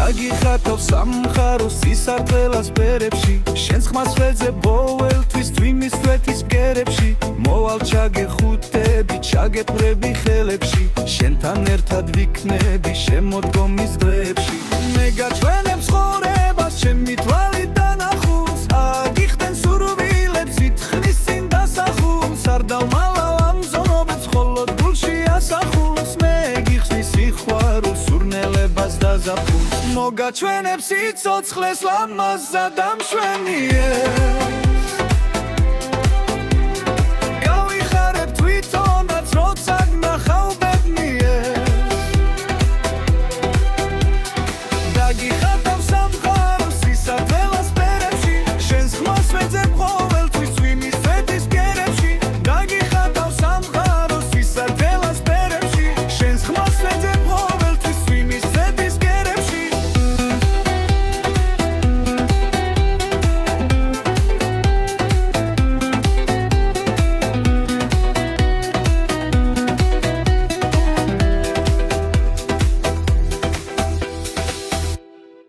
დაგიხატავ სამხაროს ცისარტყელას ბერებში შენს ხმას ვეძებ ბოველთვის თვიმის თვეთის ბგერებში მოვალ ჩაგეხუტები ჩაგეპრები ხელებში შენთან ერთად ვიქნები შემოდგომის დღეებში მე გაჩვენებ ცხოვრებას ჩემი თვალით დანახულს აგიხდენ სურვილებს ითხოვნის წინ დასახულს არ დავმალავ ამ ზომობებს მხოლოდ გულში ასახულს მე გიხსნის სიყვარულს სურნელებას დაზაფხულს მოგაჩვენებ სიცოცხლეს ლამაზად დამშვენიებს გავიხარებ თვითონაც როცა